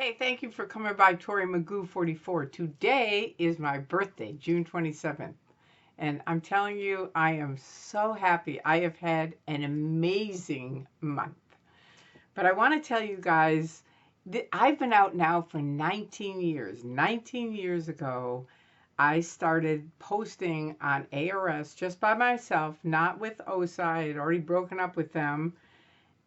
Hey, thank you for coming by, Tori Magoo 44. Today is my birthday, June 27th. And I'm telling you, I am so happy. I have had an amazing month. But I want to tell you guys that I've been out now for 19 years. 19 years ago, I started posting on ARS just by myself, not with OSI. I had already broken up with them.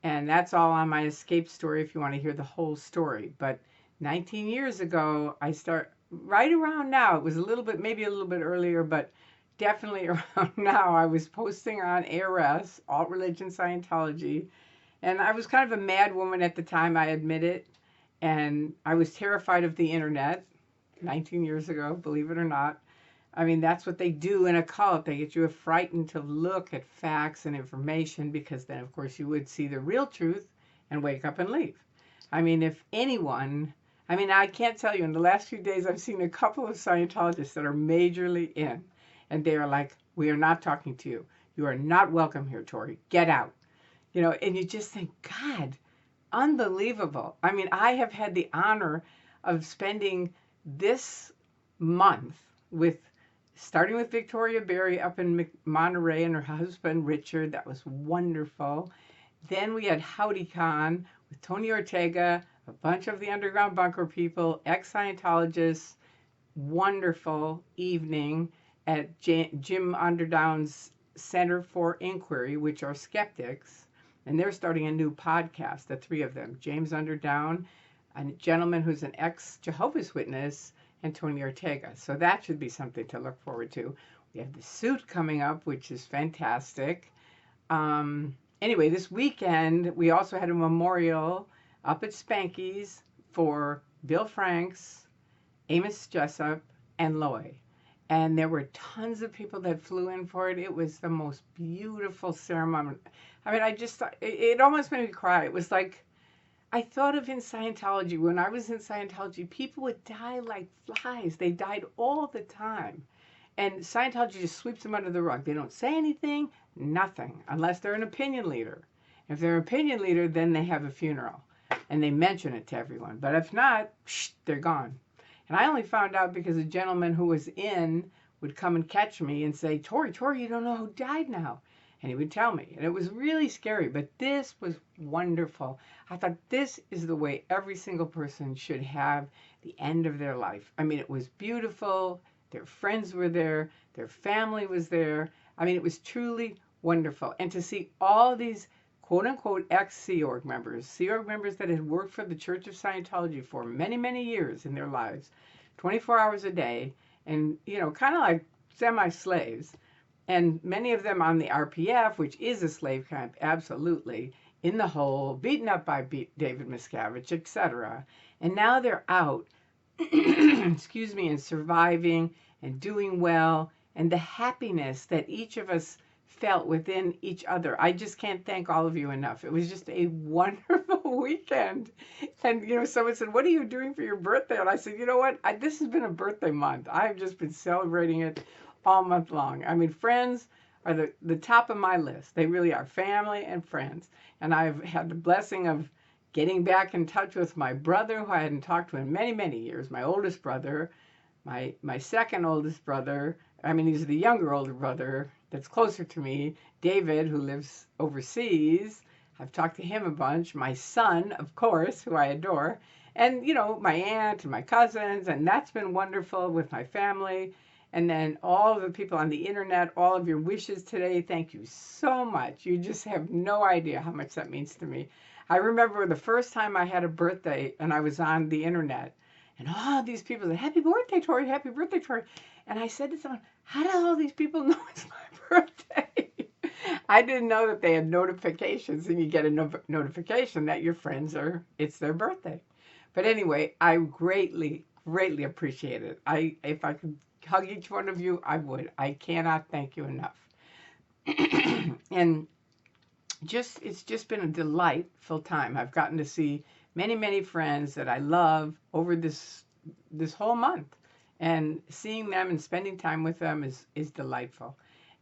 And that's all on my escape story if you want to hear the whole story. But 19 years ago, I start right around now. It was a little bit, maybe a little bit earlier, but definitely around now. I was posting on ARS, Alt Religion Scientology, and I was kind of a mad woman at the time, I admit it. And I was terrified of the internet 19 years ago, believe it or not. I mean, that's what they do in a cult. They get you frightened to look at facts and information because then, of course, you would see the real truth and wake up and leave. I mean, if anyone, I mean, I can't tell you, in the last few days, I've seen a couple of Scientologists that are majorly in, and they are like, we are not talking to you. You are not welcome here, Tori. Get out. And you just think, God, unbelievable. I mean, I have had the honor of spending this month with starting with Victoria Berry up in Monterey and her husband Richard. That was wonderful. Then we had Howdy Con with Tony Ortega, a bunch of the Underground Bunker people, ex-Scientologists. Wonderful evening at Jim Underdown's Center for Inquiry, which are skeptics. And they're starting a new podcast, the three of them. James Underdown, a gentleman who's an ex-Jehovah's Witness, and Tony Ortega. So that should be something to look forward to. We have the suit coming up, which is fantastic. Anyway, this weekend, we also had a memorial up at Spanky's for Bill Franks, Amos Jessup, and Loy. And there were tons of people that flew in for it. It was the most beautiful ceremony. I mean, I just thought, it almost made me cry. It was like, I thought of in Scientology, when I was in Scientology, people would die like flies. They died all the time. And Scientology just sweeps them under the rug. They don't say anything, nothing, unless they're an opinion leader. If they're an opinion leader, then they have a funeral. And they mention it to everyone. But if not, they're gone. And I only found out because a gentleman who was in would come and catch me and say, Tori, you don't know who died now. And he would tell me. And it was really scary, but this was wonderful. I thought this is the way every single person should have the end of their life. I mean, it was beautiful. Their friends were there. Their family was there. I mean, it was truly wonderful. And to see all these quote-unquote ex-Sea Org members that had worked for the Church of Scientology for many, many years in their lives, 24 hours a day, and, kind of like semi-slaves. And many of them on the RPF, which is a slave camp, absolutely, in the hole, beaten up by David Miscavige, etc. And now they're out, excuse me, and surviving and doing well, and the happiness that each of us felt within each other. I just can't thank all of you enough. It was just a wonderful weekend. And, someone said, what are you doing for your birthday? And I said, you know what? This has been a birthday month. I've just been celebrating it all month long. I mean, friends are the top of my list. They really are, family and friends. And I've had the blessing of getting back in touch with my brother, who I hadn't talked to in many, many years, my oldest brother, my second oldest brother. I mean, he's the younger older brother that's closer to me, David, who lives overseas. I've talked to him a bunch. My son, of course, who I adore. And, my aunt and my cousins. And that's been wonderful with my family. And then all of the people on the internet, all of your wishes today, thank you so much. You just have no idea how much that means to me. I remember the first time I had a birthday and I was on the internet, and all these people said, happy birthday, Tori, happy birthday, Tori. And I said to someone, how do all these people know it's my birthday? I didn't know that they had notifications, and you get a notification that your friends it's their birthday. But anyway, I greatly, greatly appreciate it. If I could hug each one of you, I would. I cannot thank you enough. And it's just been a delightful time. I've gotten to see many, many friends that I love over this whole month. And seeing them and spending time with them is delightful.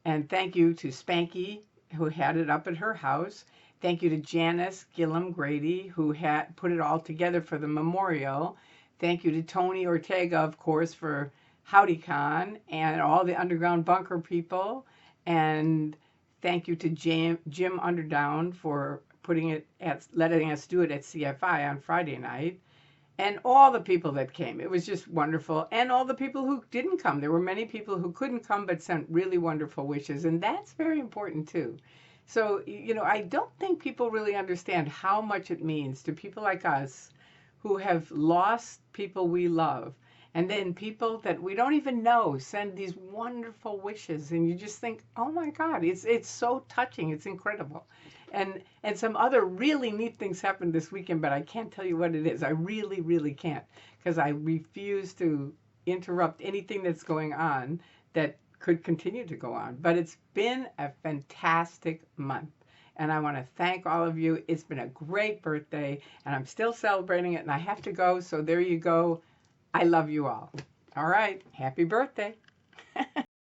And thank you to Spanky, who had it up at her house. Thank you to Janice Gillum Grady, who had put it all together for the memorial. Thank you to Tony Ortega, of course, for HowdyCon and all the Underground Bunker people. And thank you to Jim Underdown for letting us do it at CFI on Friday night. And all the people that came. It was just wonderful. And all the people who didn't come. There were many people who couldn't come but sent really wonderful wishes. And that's very important too. So, I don't think people really understand how much it means to people like us who have lost people we love. And then people that we don't even know send these wonderful wishes. And you just think, oh my God, it's so touching. It's incredible. And some other really neat things happened this weekend, but I can't tell you what it is. I really, really can't, because I refuse to interrupt anything that's going on that could continue to go on. But it's been a fantastic month. And I want to thank all of you. It's been a great birthday, and I'm still celebrating it, and I have to go. So there you go. I love you all. All right. Happy birthday.